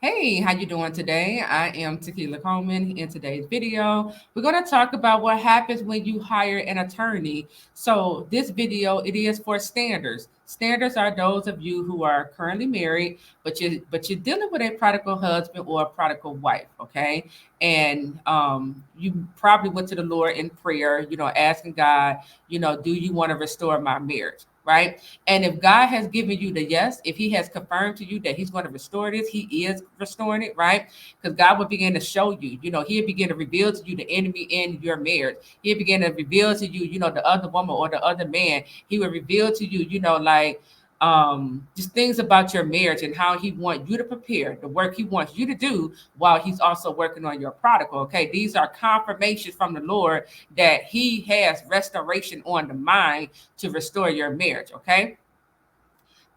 Hey, how you doing today? I am Tequila Coleman. In today's video, we're going to talk about what happens when you hire an attorney. So this video, it is for standards. Standards are those of you who are currently married, but you're dealing with a prodigal husband or a prodigal wife, okay? And you probably went to the Lord in prayer, asking God, do you want to restore my marriage? Right. And if God has given you the yes, if he has confirmed to you that he's going to restore this, he is restoring it, right? Because God will begin to show you, he'll begin to reveal to you the enemy in your marriage. He'll begin to reveal to you, the other woman or the other man. He will reveal to you, just things about your marriage and how he wants you to prepare the work he wants you to do while he's also working on your prodigal. Okay. These are confirmations from the Lord that he has restoration on the mind to restore your marriage. Okay.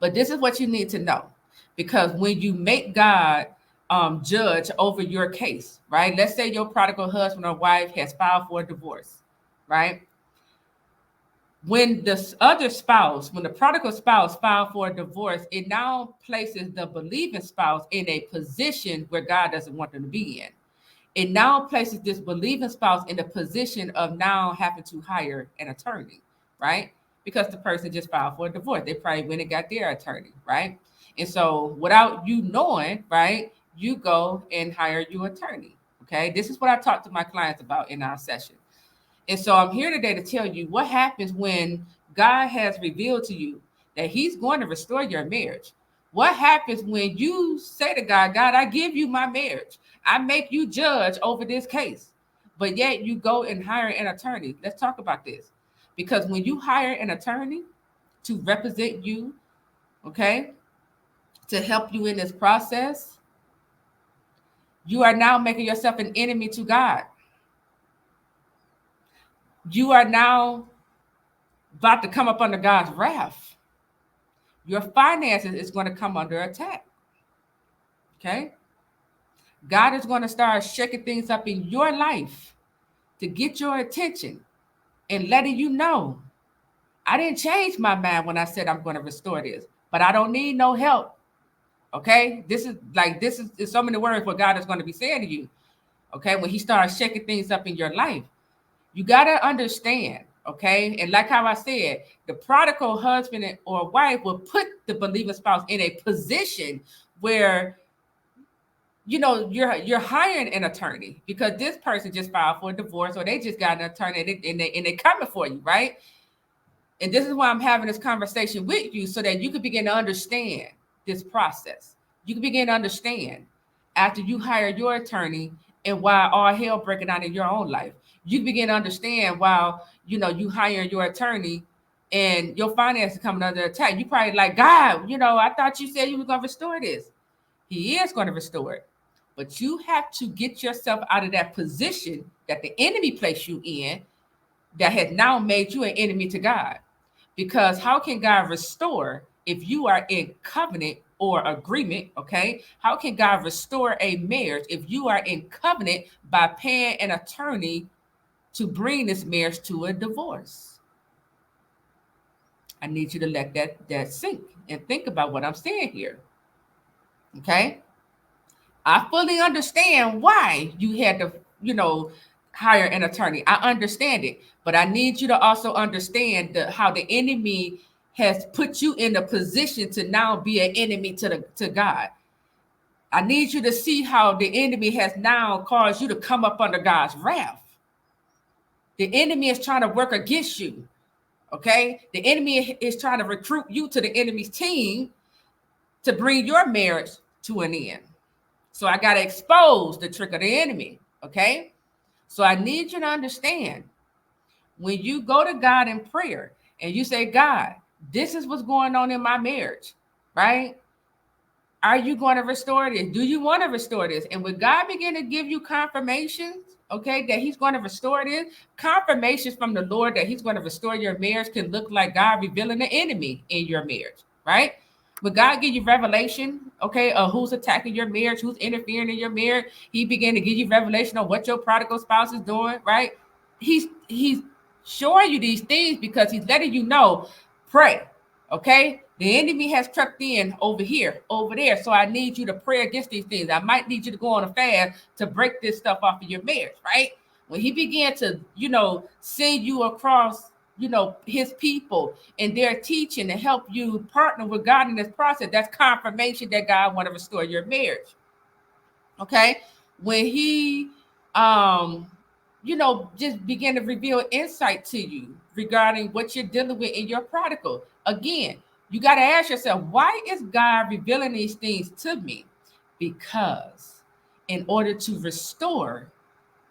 But this is what you need to know, because when you make God judge over your case, right? Let's say your prodigal husband or wife has filed for a divorce, right? When when the prodigal spouse filed for a divorce, it now places the believing spouse in a position where God doesn't want them to be in. It now places this believing spouse in a position of now having to hire an attorney, right? Because the person just filed for a divorce. They probably went and got their attorney, right? And so without you knowing, right, you go and hire your attorney. Okay. This is what I talk to my clients about in our session. And so I'm here today to tell you what happens when God has revealed to you that he's going to restore your marriage. What happens when you say to God, God, I give you my marriage. I make you judge over this case. But yet you go and hire an attorney. Let's talk about this. Because when you hire an attorney to represent you, okay, to help you in this process, you are now making yourself an enemy to God. You are now about to come up under God's wrath. Your finances is going to come under attack. Okay? God is going to start shaking things up in your life to get your attention and letting you know, I didn't change my mind when I said I'm going to restore this, but I don't need no help. Okay? This is so many words what God is going to be saying to you. Okay? When he starts shaking things up in your life, you got to understand. Okay. And like how I said, the prodigal husband or wife will put the believing spouse in a position where, you're hiring an attorney because this person just filed for a divorce or they just got an attorney and they coming for you. Right. And this is why I'm having this conversation with you so that you can begin to understand this process. You can begin to understand after you hire your attorney and why all hell breaking out in your own life. You begin to understand while you hire your attorney and your finances coming under attack. You probably like, God, I thought you said you were going to restore this. He is going to restore it. But you have to get yourself out of that position that the enemy placed you in that has now made you an enemy to God. Because how can God restore if you are in covenant or agreement? Okay. How can God restore a marriage if you are in covenant by paying an attorney to bring this marriage to a divorce? I need you to let that sink and think about what I'm saying here. Okay. I fully understand why you had to, hire an attorney. I understand it, but I need you to also understand how the enemy has put you in a position to now be an enemy to God. I need you to see how the enemy has now caused you to come up under God's wrath. The enemy is trying to work against you. Okay. The enemy is trying to recruit you to the enemy's team to bring your marriage to an end. So I got to expose the trick of the enemy. Okay. So I need you to understand when you go to God in prayer and you say, God, this is what's going on in my marriage, right? Are you going to restore this? Do you want to restore this? And when God begin to give you confirmations, okay, that he's going to restore this, confirmations from the Lord that he's going to restore your marriage can look like God revealing the enemy in your marriage, right? When God give you revelation, okay, of who's attacking your marriage, who's interfering in your marriage, he began to give you revelation on what your prodigal spouse is doing, right? He's showing you these things because he's letting you know, pray, okay? The enemy has crept in over here, over there. So I need you to pray against these things. I might need you to go on a fast to break this stuff off of your marriage, right? When he began to, send you across, his people and their teaching to help you partner with God in this process, that's confirmation that God want to restore your marriage. Okay. When he, um, just begin to reveal insight to you regarding what you're dealing with in your prodigal. Again, you got to ask yourself, why is God revealing these things to me? Because in order to restore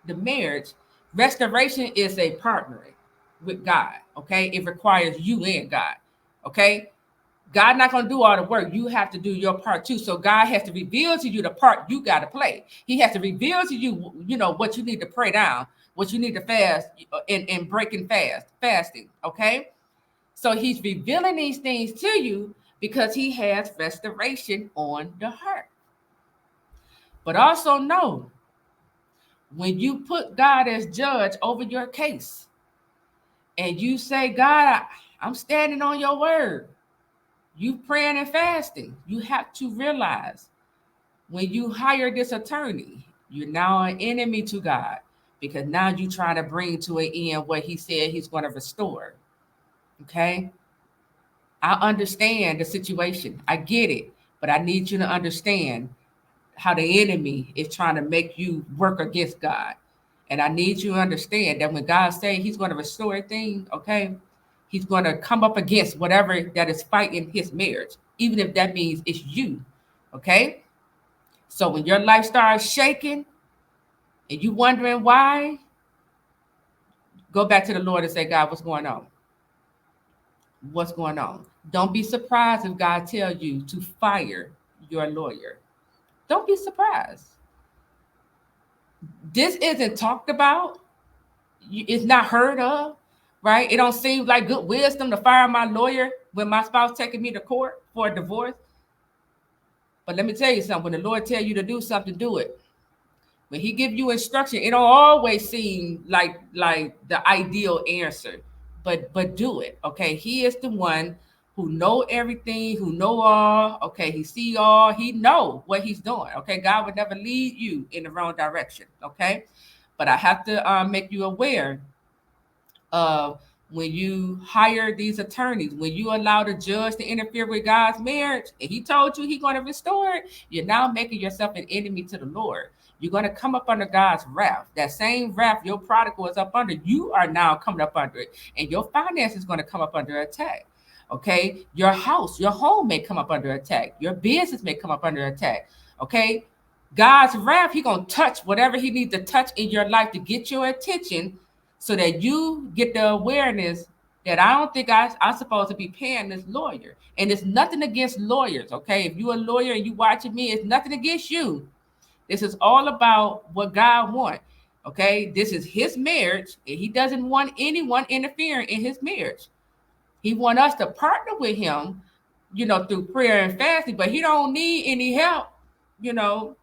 the marriage, restoration is a partnering with God. Okay. It requires you and God. Okay. God not gonna do all the work. You have to do your part too. So God has to reveal to you the part you got to play. He has to reveal to you, what you need to pray down, what you need to fast and breaking fasting. Okay. So he's revealing these things to you because he has restoration on the heart. But also know, when you put God as judge over your case and you say, God, I'm standing on your word, you praying and fasting, you have to realize, when you hire this attorney, you're now an enemy to God, because now you're trying to bring to an end what he said he's going to restore. Okay. I understand the situation. I get it. But I need you to understand how the enemy is trying to make you work against God. And I need you to understand that when God says he's going to restore a thing, okay, he's going to come up against whatever that is fighting his marriage, even if that means it's you. Okay. So when your life starts shaking and you wondering why, go back to the Lord and say, God, what's going on? What's going on? Don't be surprised if God tells you to fire your lawyer. Don't be surprised. This isn't talked about. It's not heard of, right? It don't seem like good wisdom to fire my lawyer when my spouse taking me to court for a divorce. But let me tell you something. When the Lord tell you to do something, do it. When he give you instruction, it don't always seem like the ideal answer, but do it. Okay. He is the one who know everything, who know all. Okay. He see all. He know what he's doing. Okay. God would never lead you in the wrong direction. Okay. But I have to make you aware of, when you hire these attorneys, when you allow the judge to interfere with God's marriage, and he told you he's going to restore it, you're now making yourself an enemy to the Lord. You're going to come up under God's wrath. That same wrath your prodigal is up under, you are now coming up under it. And your finances is going to come up under attack. Okay. Your house, your home may come up under attack. Your business may come up under attack. Okay. God's wrath, he going to touch whatever he needs to touch in your life to get your attention, so that you get the awareness that I don't think I'm supposed to be paying this lawyer. And it's nothing against lawyers, okay? If you're a lawyer and you watching me, it's nothing against you. This is all about what God wants, okay? This is his marriage, and he doesn't want anyone interfering in his marriage. He wants us to partner with him, through prayer and fasting, but he don't need any help, you know.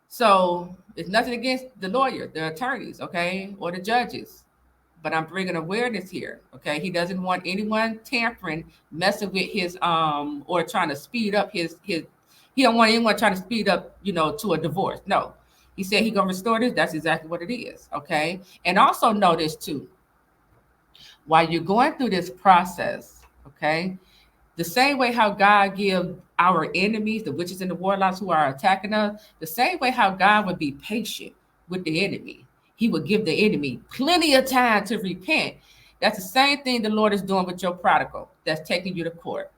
So it's nothing against the lawyer, the attorneys, okay, or the judges. But I'm bringing awareness here, okay? He doesn't want anyone tampering, messing with his or trying to speed up his. He don't want anyone trying to speed up, to a divorce. No, he said he gonna restore this. That's exactly what it is, okay? And also notice too, while you're going through this process, okay, the same way how God give our enemies, the witches and the warlocks who are attacking us, the same way how God would be patient with the enemy. He would give the enemy plenty of time to repent. That's the same thing the Lord is doing with your prodigal that's taking you to court.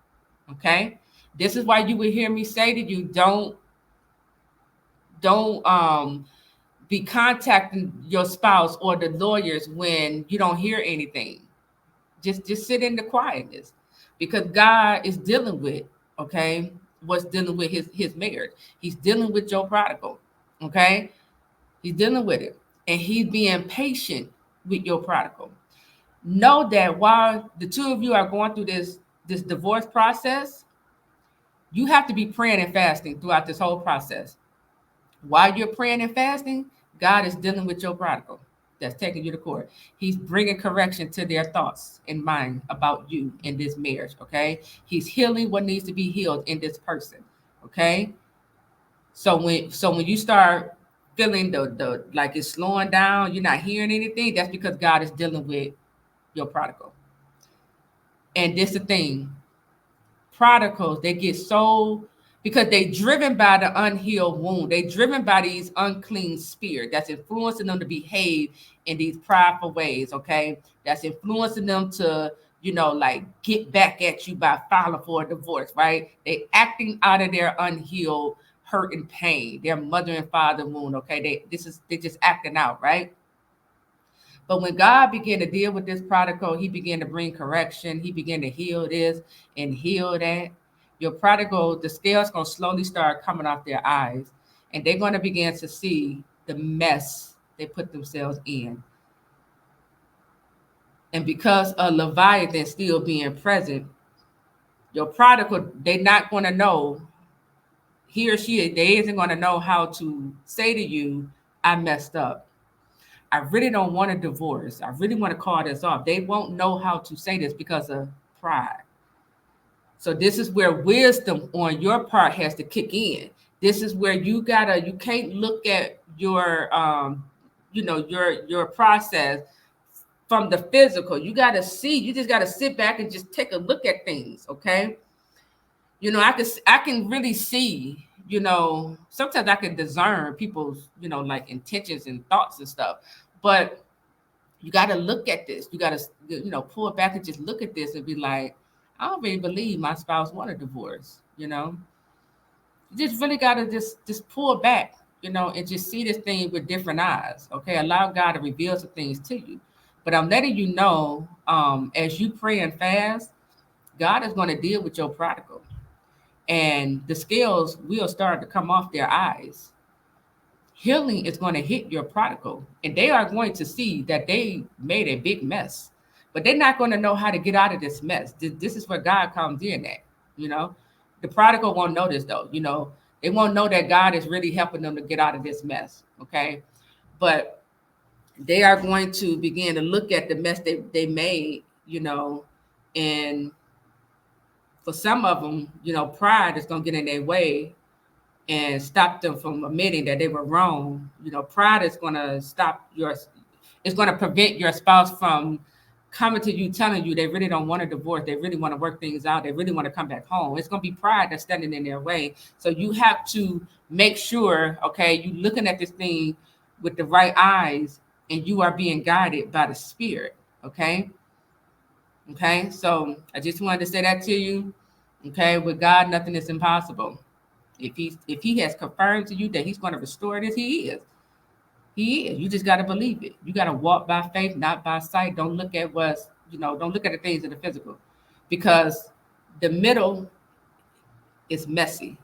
Okay. This is why you would hear me say to you, don't be contacting your spouse or the lawyers when you don't hear anything. Just sit in the quietness, because God is dealing with, okay, what's dealing with his marriage. He's dealing with your prodigal, okay? He's dealing with it, and he's being patient with your prodigal. Know that while the two of you are going through this divorce process, you have to be praying and fasting throughout this whole process. While you're praying and fasting, God is dealing with your prodigal. that's taking you to court. He's bringing correction to their thoughts and mind about you in this marriage. Okay, he's healing what needs to be healed in this person. Okay, so when you start feeling the like it's slowing down, you're not hearing anything. That's because God is dealing with your prodigal. And this the thing, prodigals, they get so, because they driven by the unhealed wound. They driven by these unclean spirit that's influencing them to behave in these prideful ways. Okay, that's influencing them to, like get back at you by filing for a divorce. Right? They acting out of their unhealed hurt and pain, their mother and father wound. Okay, they just acting out. Right? But when God began to deal with this prodigal, he began to bring correction. He began to heal this and heal that. Your prodigal, the scales going to slowly start coming off their eyes, and they're going to begin to see the mess they put themselves in. And because of Leviathan still being present, your prodigal, they're not going to know, he or she, they isn't going to know how to say to you, I messed up. I really don't want a divorce. I really want to call this off. They won't know how to say this because of pride. So this is where wisdom on your part has to kick in. This is where you can't look at your your process from the physical. You gotta see, you just gotta sit back and just take a look at things. Okay. I can really see, sometimes I can discern people's, like intentions and thoughts and stuff. But you got to look at this. You got to, pull it back and just look at this and be like, I don't really believe my spouse want a divorce. You just really got to just pull back, and just see this thing with different eyes. Okay. Allow God to reveal some things to you. But I'm letting you know, as you pray and fast, God is going to deal with your prodigal, and the scales will start to come off their eyes. Healing is going to hit your prodigal, and they are going to see that they made a big mess, but they're not going to know how to get out of this mess. This is where God comes in at. The prodigal won't know this though. They won't know that God is really helping them to get out of this mess. Okay. But they are going to begin to look at the mess they made, and for some of them, pride is going to get in their way and stop them from admitting that they were wrong. Pride is going to it's going to prevent your spouse from coming to you, telling you they really don't want a divorce. They really want to work things out. They really want to come back home. It's going to be pride that's standing in their way. So you have to make sure, okay, you looking at this thing with the right eyes, and you are being guided by the Spirit. Okay. Okay. So I just wanted to say that to you. Okay. With God, nothing is impossible. If he has confirmed to you that he's going to restore this, he is. He is. You just got to believe it. You got to walk by faith, not by sight. Don't look at don't look at the things in the physical, because the middle is messy.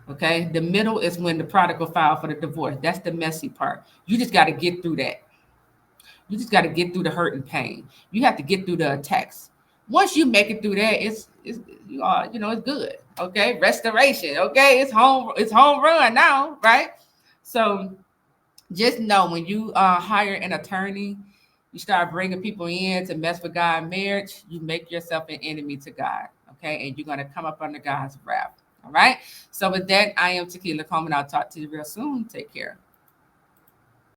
Okay. The middle is when the prodigal filed for the divorce. That's the messy part. You just got to get through that. You just got to get through the hurt and pain. You have to get through the attacks. Once you make it through that, it's it's good. Okay, restoration. Okay, it's home run now, right? So just know, when you hire an attorney, you start bringing people in to mess with God in marriage, you make yourself an enemy to God. Okay, and you're gonna come up under God's wrath. All right. So with that, I am Tequila Coleman. I'll talk to you real soon. Take care.